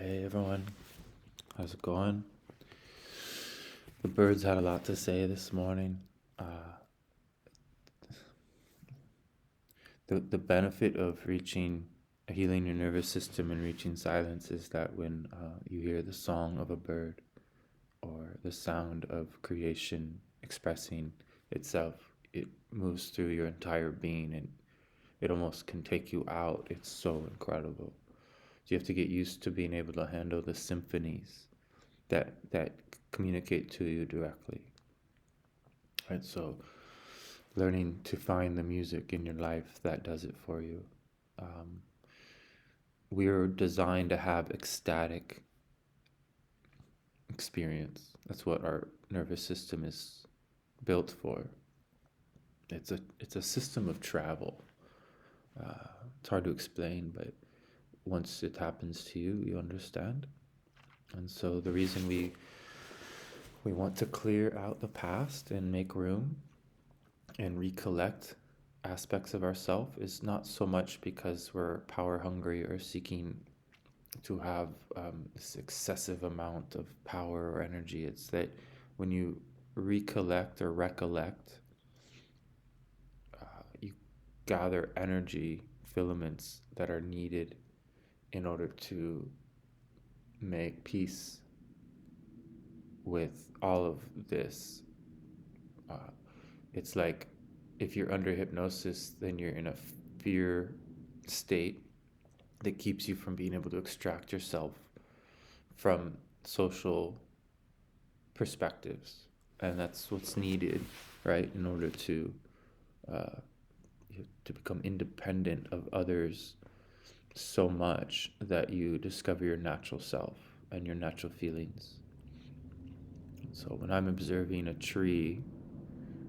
Hey everyone, how's it going? The birds had a lot to say this morning. The benefit of healing your nervous system and reaching silence is that when you hear the song of a bird or the sound of creation expressing itself, it moves through your entire being and it almost can take you out. It's so incredible. So you have to get used to being able to handle the symphonies that communicate to you directly. Right? So learning to find the music in your life that does it for you. Um, we're designed to have ecstatic experience. That's what our nervous system is built for. It's a system of travel. It's hard to explain, but once it happens to you, you understand. And so the reason we want to clear out the past and make room and recollect aspects of ourself is not so much because we're power hungry or seeking to have this excessive amount of power or energy. It's that when you recollect or recollect, you gather energy filaments that are needed in order to make peace with all of this. It's like if you're under hypnosis, then you're in a fear state that keeps you from being able to extract yourself from social perspectives. And that's what's needed, right, in order uh, to become independent of others so much that you discover your natural self and your natural feelings. So when I'm observing a tree,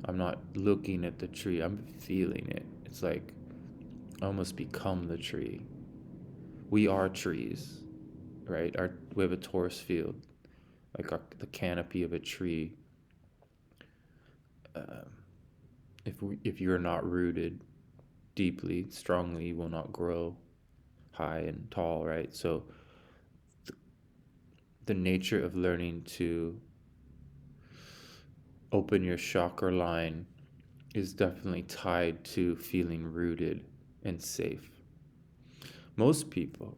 I'm not looking at the tree, I'm feeling it. It's like I almost become the tree. We are trees, right? We have a torus field, like the canopy of a tree. Um, if you're not rooted deeply, strongly, you will not grow high and tall, right? So the nature of learning to open your chakra line is definitely tied to feeling rooted and safe. Most people,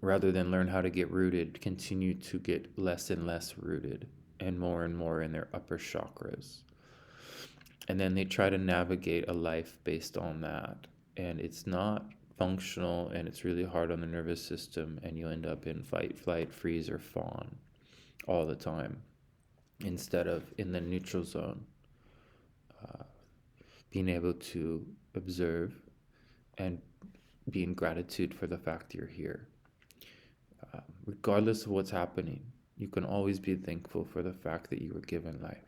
rather than learn how to get rooted, continue to get less and less rooted and more in their upper chakras. And then they try to navigate a life based on that. And it's not functional and it's really hard on the nervous system, and you end up in fight, flight, freeze, or fawn all the time instead of in the neutral zone, being able to observe and be in gratitude for the fact you're here. Regardless of what's happening, you can always be thankful for the fact that you were given life.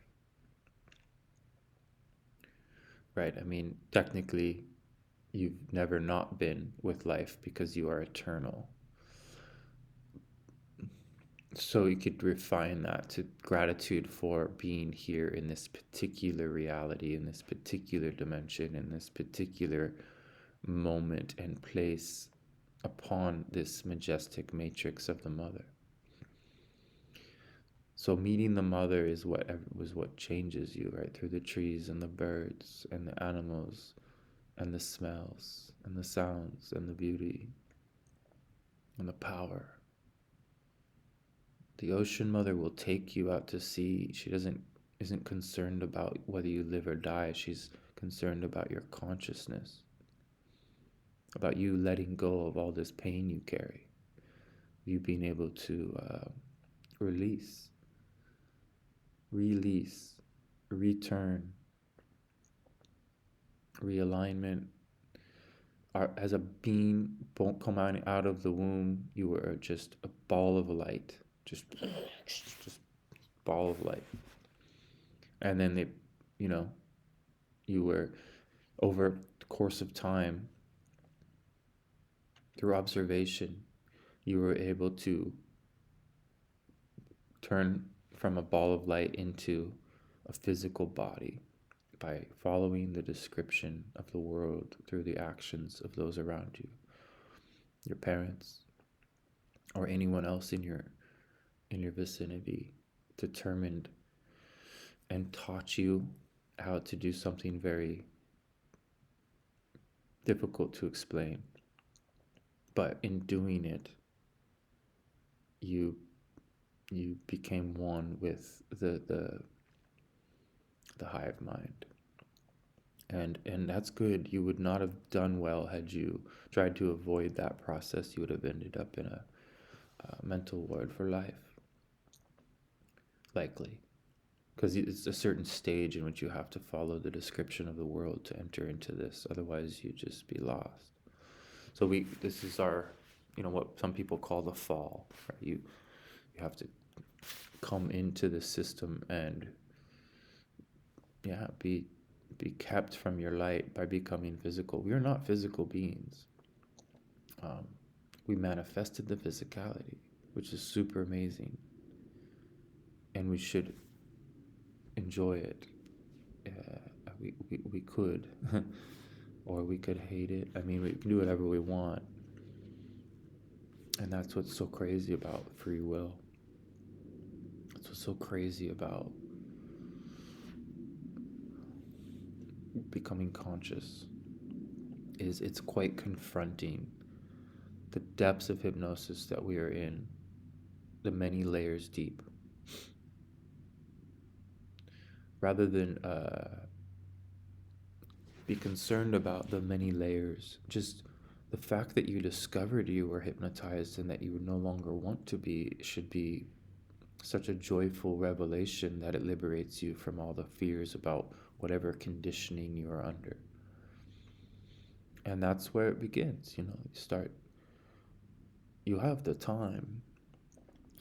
Right? I mean, technically, you've never not been with life because you are eternal. So you could refine that to gratitude for being here in this particular reality, in this particular dimension, in this particular moment and place upon this majestic matrix of the mother. So meeting the mother is what changes you, right? Through the trees and the birds and the animals and the smells and the sounds and the beauty and the power. The ocean mother will take you out to sea. She isn't concerned about whether you live or die. She's concerned about your consciousness, about you letting go of all this pain you carry, you being able to release, return, realignment. As a being coming out of the womb, you were just a ball of light, just ball of light. And then you were, over the course of time, through observation, you were able to turn from a ball of light into a physical body by following the description of the world through the actions of those around you, your parents, or anyone else in your vicinity determined and taught you how to do something very difficult to explain, but in doing it, you became one with the hive mind, and that's good. You would not have done well had you tried to avoid that process. You would have ended up in a mental ward for life, likely, because it's a certain stage in which you have to follow the description of the world to enter into this. Otherwise, you'd just be lost. So this is our, what some people call the fall. Right? You have to come into the system and be kept from your light by becoming physical. We are not physical beings. We manifested the physicality, which is super amazing, and we should enjoy it. We could, or we could hate it. I mean, we can do whatever we want, and that's what's so crazy about free will. That's what's so crazy about becoming conscious. Is it's quite confronting the depths of hypnosis that we are in, the many layers deep. Rather than be concerned about the many layers, just the fact that you discovered you were hypnotized and that you would no longer want to be should be such a joyful revelation that it liberates you from all the fears about whatever conditioning you are under. And that's where it begins. You have the time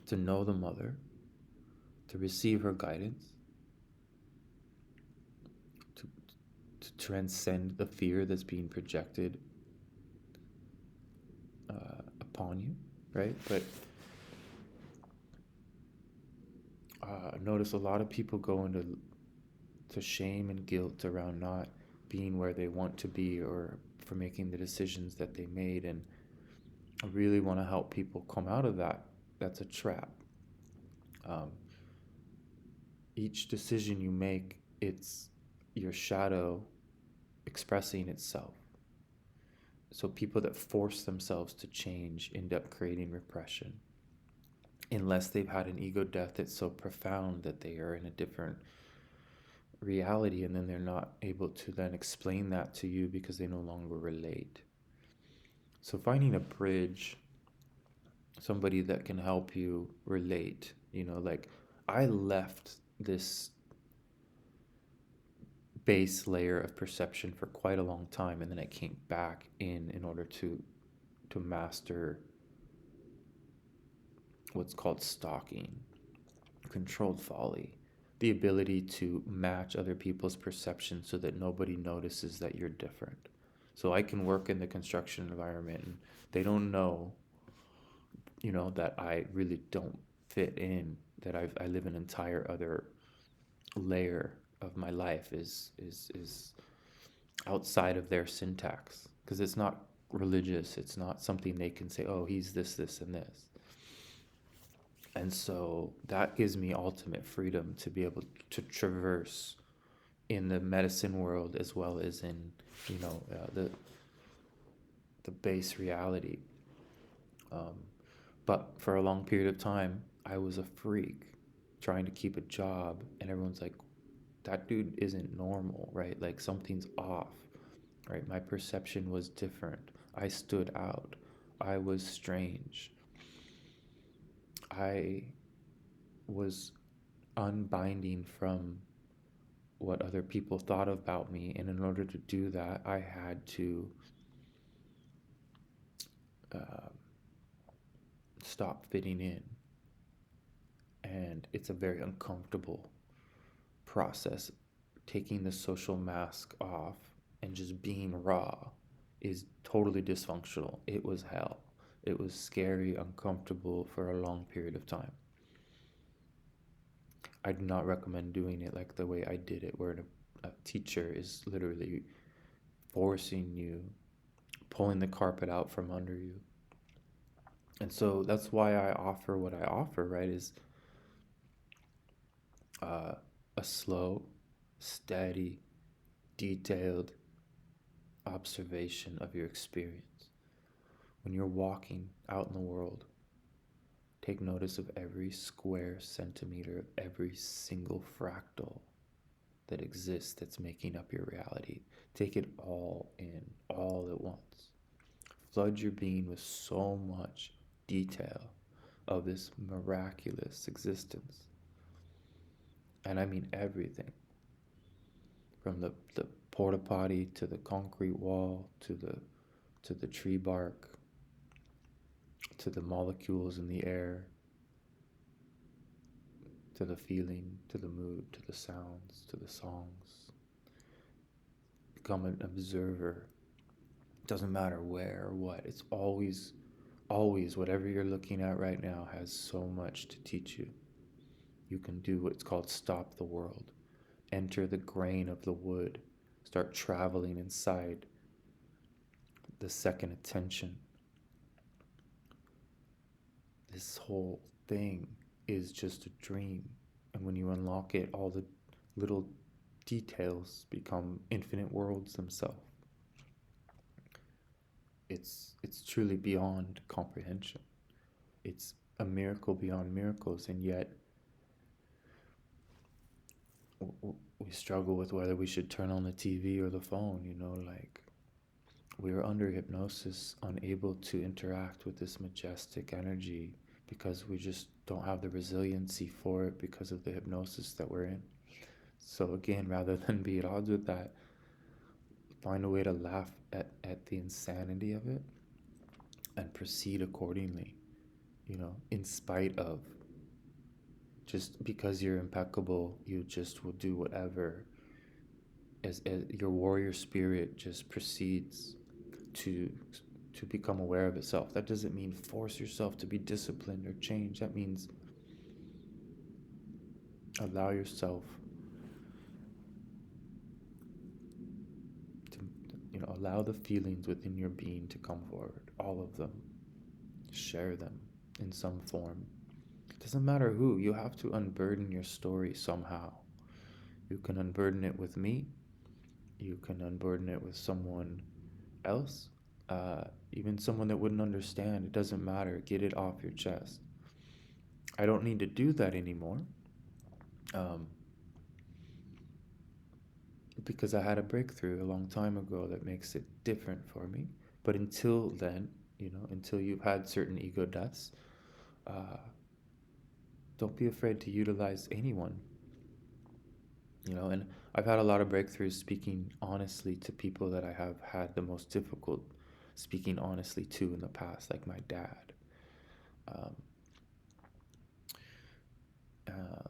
to know the mother, to receive her guidance, to transcend the fear that's being projected upon you, right? But notice a lot of people go into shame and guilt around not being where they want to be, or for making the decisions that they made. And I really want to help people come out of that. That's a trap. Each decision you make, it's your shadow expressing itself. So people that force themselves to change end up creating repression, unless they've had an ego death that's so profound that they are in a different reality, and then they're not able to then explain that to you because they no longer relate. So finding a bridge, somebody that can help you relate, like I left this base layer of perception for quite a long time, and then I came back in order to master what's called stalking, controlled folly, the ability to match other people's perception so that nobody notices that you're different. So I can work in the construction environment and they don't know, that I really don't fit in, that I live an entire other layer of my life is outside of their syntax, because it's not religious. It's not something they can say, oh, he's this, and this. And so that gives me ultimate freedom to be able to traverse in the medicine world as well as in, the base reality. But for a long period of time, I was a freak trying to keep a job, and everyone's like, that dude isn't normal, right? Like something's off, right? My perception was different. I stood out. I was strange. I was unbinding from what other people thought about me, and in order to do that, I had to stop fitting in. And it's a very uncomfortable process. Taking the social mask off and just being raw is totally dysfunctional. It was hell. It was scary, uncomfortable for a long period of time. I do not recommend doing it like the way I did it, where a teacher is literally forcing you, pulling the carpet out from under you, And so that's why I offer what I offer, right? Is uh, a slow, steady, detailed observation of your experience. When you're walking out in the world, take notice of every square centimeter of every single fractal that exists that's making up your reality. Take it all in, all at once. Flood your being with so much detail of this miraculous existence. And I mean everything from the porta potty to the concrete wall to the tree bark to the molecules in the air to the feeling, to the mood, to the sounds, to the songs. Become an observer. It doesn't matter where or what. It's always, always, whatever you're looking at right now has so much to teach you. You can do what's called stop the world. Enter the grain of the wood. Start traveling inside the second attention. This whole thing is just a dream. And when you unlock it, all the little details become infinite worlds themselves. It's truly beyond comprehension. It's a miracle beyond miracles, and yet we struggle with whether we should turn on the TV or the phone, like we are under hypnosis, unable to interact with this majestic energy because we just don't have the resiliency for it because of the hypnosis that we're in. So again, rather than be at odds with that, find a way to laugh at the insanity of it and proceed accordingly, in spite of. Just because you're impeccable, you just will do whatever as your warrior spirit just proceeds to become aware of itself. That doesn't mean force yourself to be disciplined or change. That means allow yourself to, allow the feelings within your being to come forward, all of them. Share them in some form. It doesn't matter who, you have to unburden your story somehow. You can unburden it with me, you can unburden it with someone else, even someone that wouldn't understand. It doesn't matter. Get it off your chest. I don't need to do that anymore, because I had a breakthrough a long time ago that makes it different for me. But until then, until you've had certain ego deaths, don't be afraid to utilize anyone. And I've had a lot of breakthroughs speaking honestly to people that I have had the most difficult speaking honestly to in the past, like my dad.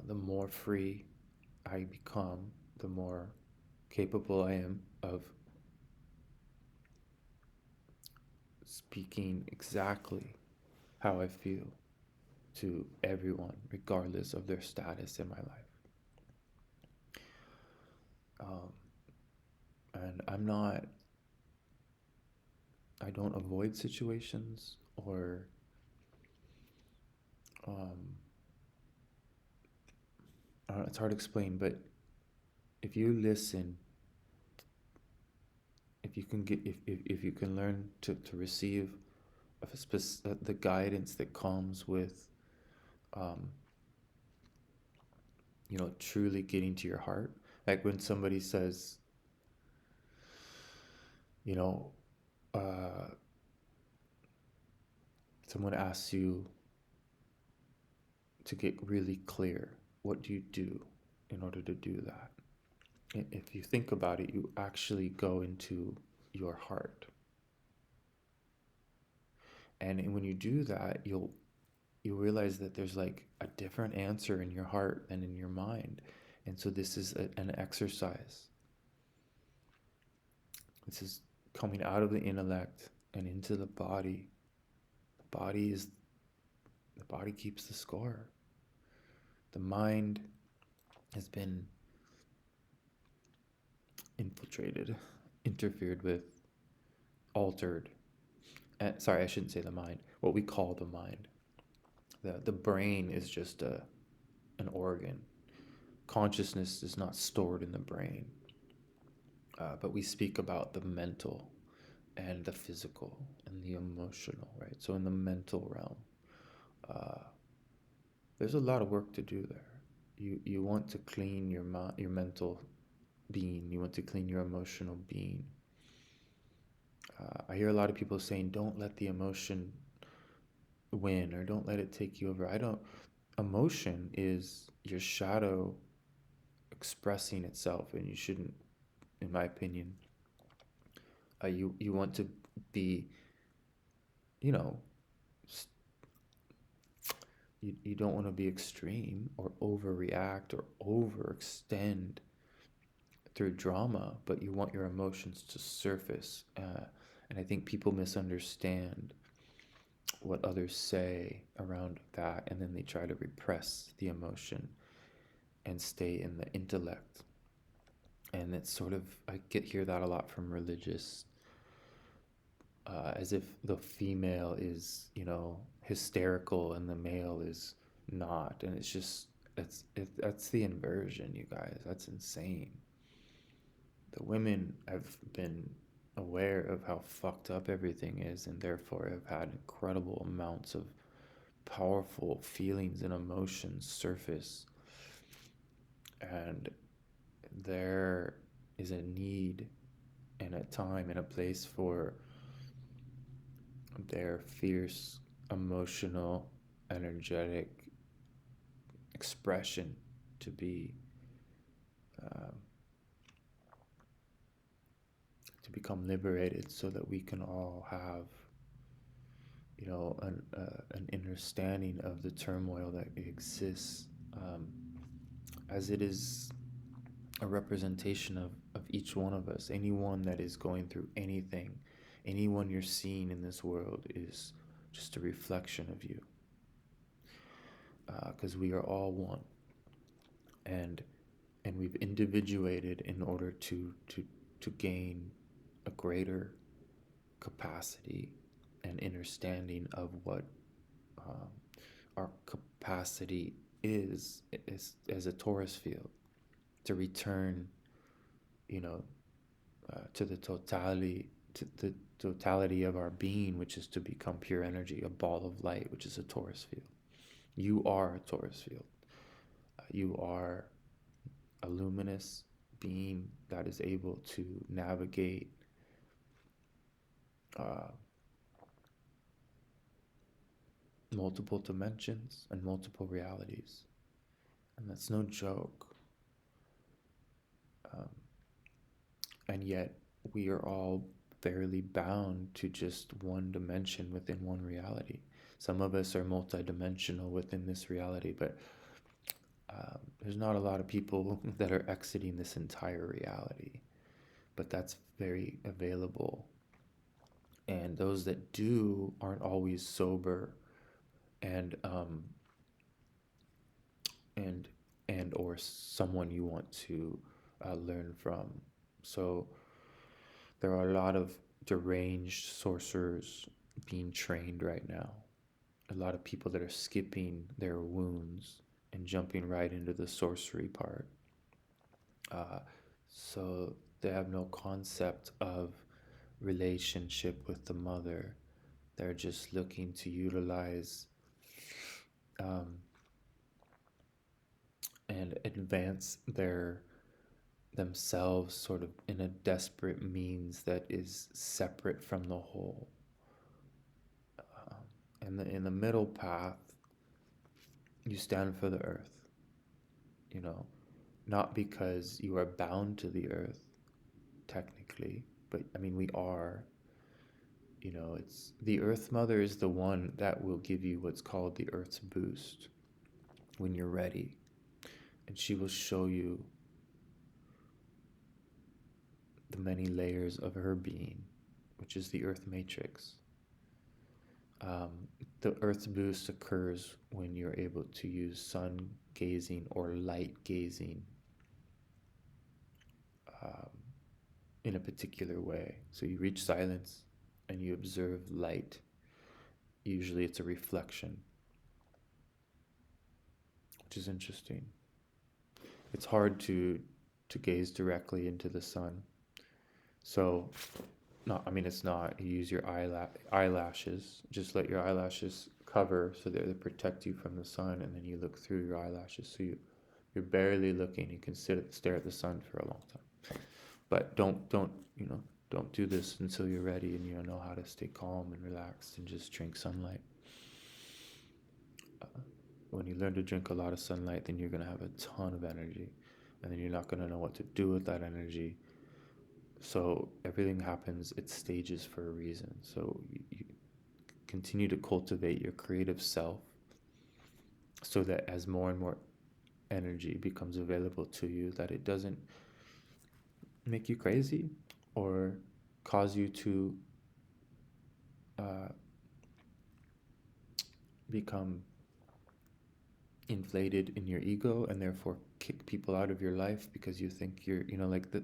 The more free I become, the more capable I am of speaking exactly how I feel to everyone, regardless of their status in my life. And I don't avoid situations or it's hard to explain, but if you listen, if you can learn to receive the guidance that comes with truly getting to your heart. Like when somebody says, someone asks you to get really clear, what do you do in order to do that? If you think about it, you actually go into your heart. And when you do that, you realize that there's like a different answer in your heart than in your mind. And so this is an exercise. This is coming out of the intellect and into the body. The body keeps the score. The mind has been infiltrated, interfered with, altered. Sorry, I shouldn't say the mind. what we call the mind. The brain is just an organ. Consciousness is not stored in the brain, but we speak about the mental and the physical and the emotional, right? So in the mental realm, uh, there's a lot of work to do there. You want to clean your mental being. You want to clean your emotional being. I hear a lot of people saying, "Don't let the emotion win," or "Don't let it take you over." I don't. Emotion is your shadow expressing itself, and you shouldn't, in my opinion. You want to be, you know, you don't want to be extreme or overreact or overextend through drama, but you want your emotions to surface. And I think people misunderstand what others say around that, and then they try to repress the emotion and stay in the intellect. And it's sort of, I hear that a lot from religious, as if the female is, hysterical and the male is not. And it's just, that's the inversion, you guys. That's insane. The women have been aware of how fucked up everything is, and therefore have had incredible amounts of powerful feelings and emotions surface. And there is a need and a time and a place for their fierce, emotional, energetic expression to be um, to become liberated, so that we can all have an understanding of the turmoil that exists, as it is a representation of each one of us. Anyone that is going through anything, anyone you're seeing in this world is just a reflection of you, because we are all one, and we've individuated in order to gain a greater capacity and understanding of what our capacity is as a torus field, to return, to the totality of our being, which is to become pure energy, a ball of light, which is a torus field. You are a torus field. You are a luminous being that is able to navigate multiple dimensions and multiple realities. And that's no joke. And yet we are all fairly bound to just one dimension within one reality. Some of us are multidimensional within this reality, but there's not a lot of people that are exiting this entire reality. But that's very available. And those that do aren't always sober and or someone you want to learn from. So there are a lot of deranged sorcerers being trained right now. A lot of people that are skipping their wounds and jumping right into the sorcery part. So they have no concept of relationship with the mother. They're just looking to utilize and advance themselves sort of in a desperate means that is separate from the whole. And in the middle path, you stand for the earth, not because you are bound to the earth, technically, but I mean, we are. It's the Earth Mother is the one that will give you what's called the Earth's boost when you're ready. And she will show you the many layers of her being, which is the Earth Matrix. The Earth's boost occurs when you're able to use sun gazing or light gazing in a particular way. So you reach silence and you observe light. usually it's a reflection, which is interesting. It's hard to gaze directly into the sun. So, no, I mean, it's not. You use your eyelashes. Just let your eyelashes cover so that they protect you from the sun, and then you look through your eyelashes. So you're barely looking. You can stare at the sun for a long time. But don't do this until you're ready and you know how to stay calm and relaxed and just drink sunlight. When you learn to drink a lot of sunlight, then you're going to have a ton of energy, and then you're not going to know what to do with that energy. So everything happens, it's stages for a reason. So you continue to cultivate your creative self so that as more and more energy becomes available to you, that it doesn't make you crazy or cause you to become inflated in your ego and therefore kick people out of your life because you think you're, like the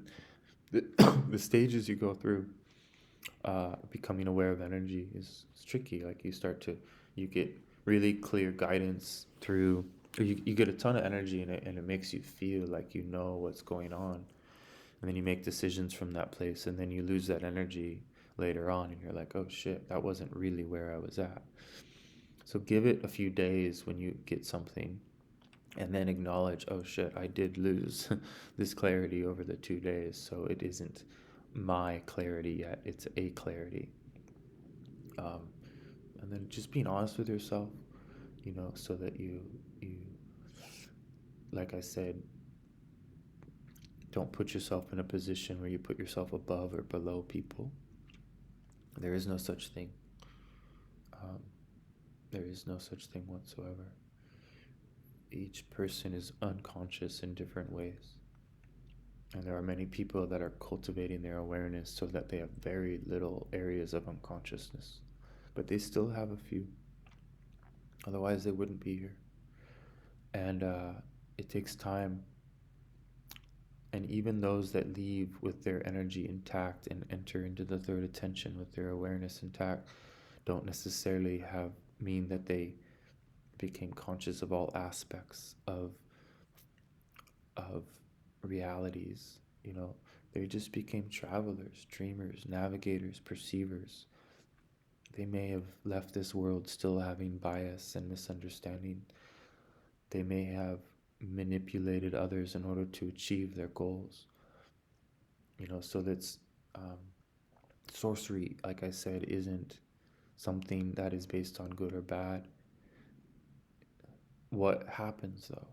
the stages you go through becoming aware of energy is tricky. Like you get really clear guidance through, or you get a ton of energy in it, and it makes you feel like you know what's going on, and then you make decisions from that place, and then you lose that energy later on, and you're like, oh shit, that wasn't really where I was at. So give it a few days when you get something, and then acknowledge, oh shit, I did lose this clarity over the 2 days. So it isn't my clarity yet, it's a clarity. And then just being honest with yourself, so that you, like I said, don't put yourself in a position where you put yourself above or below people. There is no such thing. There is no such thing whatsoever. Each person is unconscious in different ways. And there are many people that are cultivating their awareness so that they have very little areas of unconsciousness. But they still have a few. Otherwise, they wouldn't be here. And it takes time. And even those that leave with their energy intact and enter into the third attention with their awareness intact don't necessarily mean that they became conscious of all aspects of realities. They just became travelers, dreamers, navigators, perceivers. They may have left this world still having bias and misunderstanding. They may have manipulated others in order to achieve their goals. So that's sorcery, like I said, isn't something that is based on good or bad. What happens, though,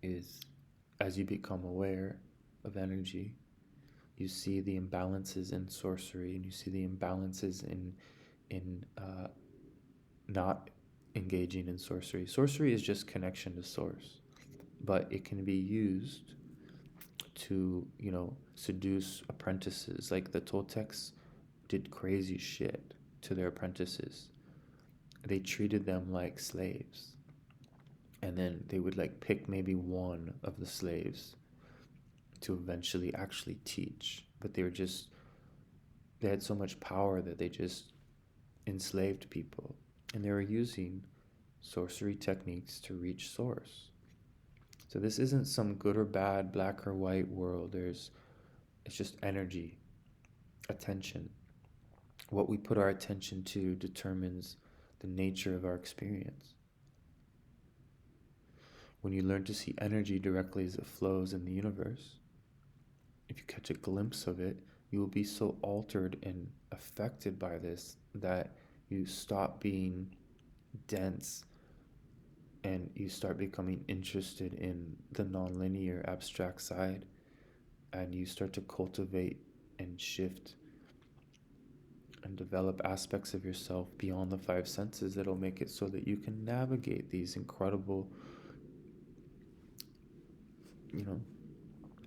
is as you become aware of energy, you see the imbalances in sorcery, and you see the imbalances in not engaging in sorcery. Sorcery is just connection to source, but it can be used to, seduce apprentices. Like the Toltecs did crazy shit to their apprentices. They treated them like slaves. And then they would pick maybe one of the slaves to eventually actually teach. But they had so much power that they just enslaved people. And they were using sorcery techniques to reach source. So this isn't some good or bad, black or white world. It's just energy, attention. What we put our attention to determines the nature of our experience. When you learn to see energy directly as it flows in the universe, if you catch a glimpse of it, you will be so altered and affected by this that you stop being dense and you start becoming interested in the nonlinear abstract side, and you start to cultivate and shift and develop aspects of yourself beyond the five senses that'll make it so that you can navigate these incredible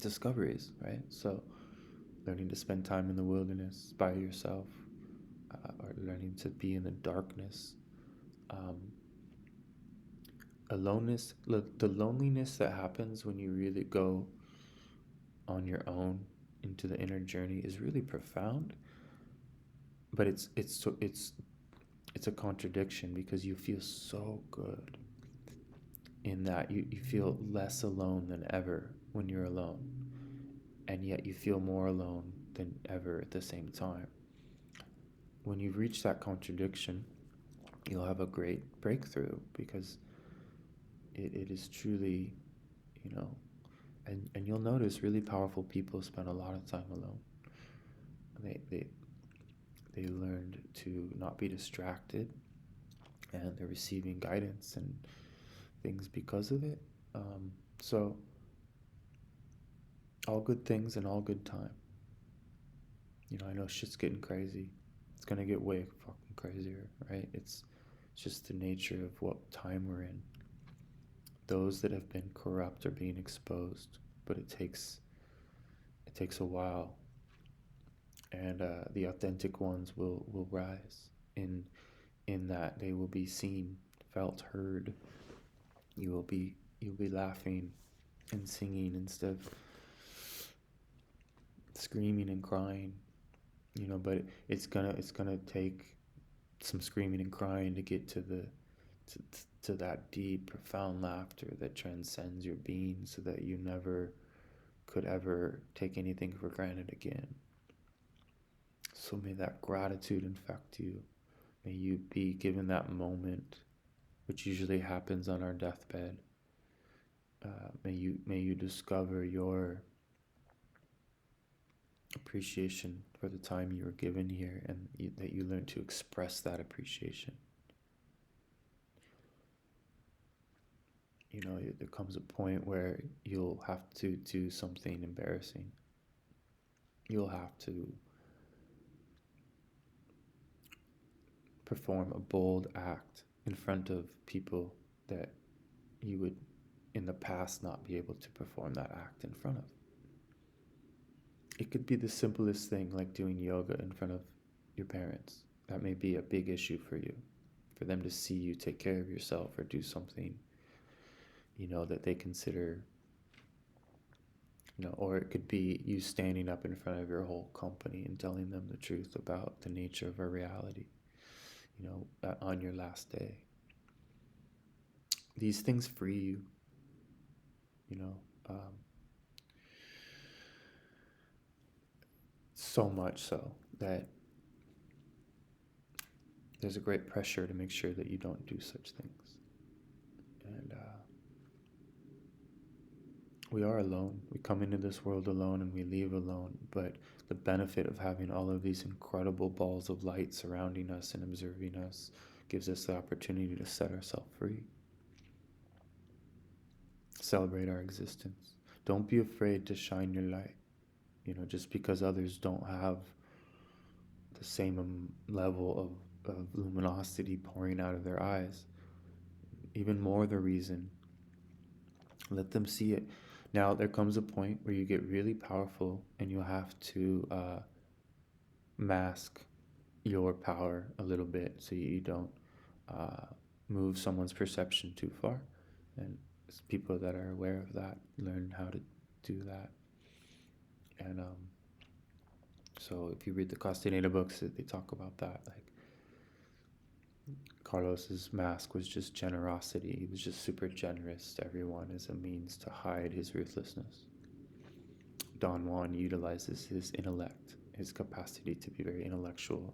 discoveries, right? So learning to spend time in the wilderness by yourself, or learning to be in the darkness, aloneness, the loneliness that happens when you really go on your own into the inner journey is really profound, but it's it's a contradiction, because you feel so good in that you feel less alone than ever when you're alone, and yet you feel more alone than ever at the same time. When you've reached that contradiction, you'll have a great breakthrough, because it is truly, you know, and you'll notice really powerful people spend a lot of time alone. They learned to not be distracted, and they're receiving guidance and things because of it. So all good things and all good time. I know shit's getting crazy. It's gonna get way fucking crazier, right? It's just the nature of what time we're in. Those that have been corrupt are being exposed, but it takes a while, and the authentic ones will rise in that they will be seen, felt, heard. You'll be laughing and singing instead of screaming and crying. But it's gonna take some screaming and crying to get to that deep, profound laughter that transcends your being, so that you never could ever take anything for granted again. So may that gratitude infect you. May you be given that moment, which usually happens on our deathbed. May you discover your appreciation for the time you were given here, and that you learn to express that appreciation. There comes a point where you'll have to do something embarrassing. You'll have to perform a bold act in front of people that you would in the past not be able to perform that act in front of. It could be the simplest thing, like doing yoga in front of your parents. That may be a big issue for you, for them to see you take care of yourself or do something, that they consider, or it could be you standing up in front of your whole company and telling them the truth about the nature of our reality, on your last day. These things free you, so much so that there's a great pressure to make sure that you don't do such things. And we are alone. We come into this world alone and we leave alone, but the benefit of having all of these incredible balls of light surrounding us and observing us gives us the opportunity to set ourselves free. Celebrate our existence. Don't be afraid to shine your light. Just because others don't have the same level of luminosity pouring out of their eyes, even more the reason. Let them see it. Now, there comes a point where you get really powerful and you have to mask your power a little bit, so you don't move someone's perception too far. And people that are aware of that learn how to do that. And so if you read the Castaneda books, they talk about that. Like, Carlos's mask was just generosity. He was just super generous to everyone as a means to hide his ruthlessness. Don Juan utilizes his intellect, his capacity to be very intellectual,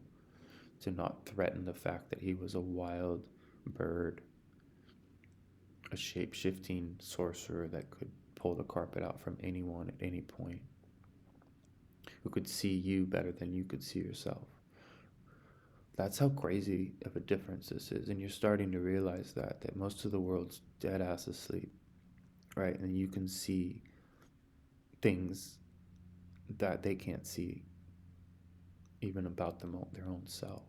to not threaten the fact that he was a wild bird, a shape-shifting sorcerer that could pull the carpet out from anyone at any point, who could see you better than you could see yourself. That's how crazy of a difference this is. And you're starting to realize that most of the world's dead ass asleep, right? And you can see things that they can't see, even about their own self.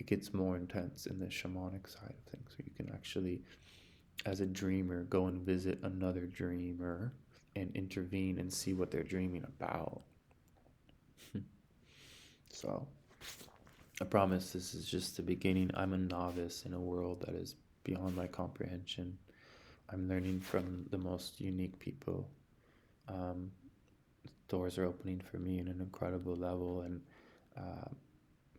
It gets more intense in the shamanic side of things, where you can actually, as a dreamer, go and visit another dreamer and intervene and see what they're dreaming about. So, I promise this is just the beginning. I'm a novice in a world that is beyond my comprehension. I'm learning from the most unique people. Doors are opening for me in an incredible level, and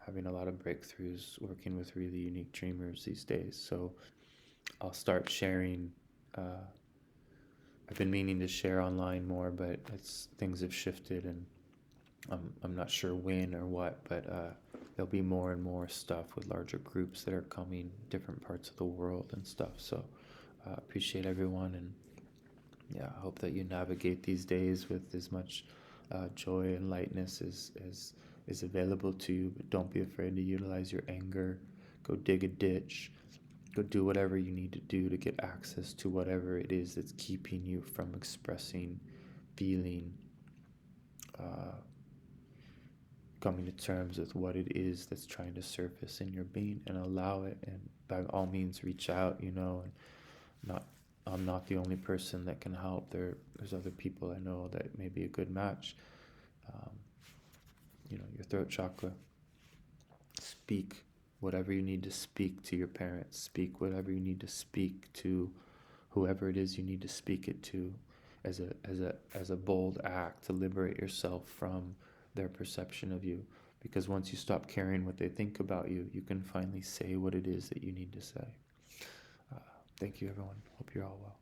having a lot of breakthroughs working with really unique dreamers these days. So I'll start sharing. I've been meaning to share online more, but things have shifted, and I'm not sure when or what, but there'll be more and more stuff with larger groups that are coming, different parts of the world and stuff. So appreciate everyone, and yeah, I hope that you navigate these days with as much joy and lightness as is available to you. But don't be afraid to utilize your anger. Go dig a ditch. Go do whatever you need to do to get access to whatever it is that's keeping you from expressing, feeling, coming to terms with what it is that's trying to surface in your being, and allow it. And by all means, reach out. And I'm not the only person that can help. There's other people I know that may be a good match. Your throat chakra. Speak whatever you need to speak to your parents. Speak whatever you need to speak to whoever it is you need to speak it to, as a bold act to liberate yourself from their perception of you. Because once you stop caring what they think about you, you can finally say what it is that you need to say. Thank you, everyone. Hope you're all well.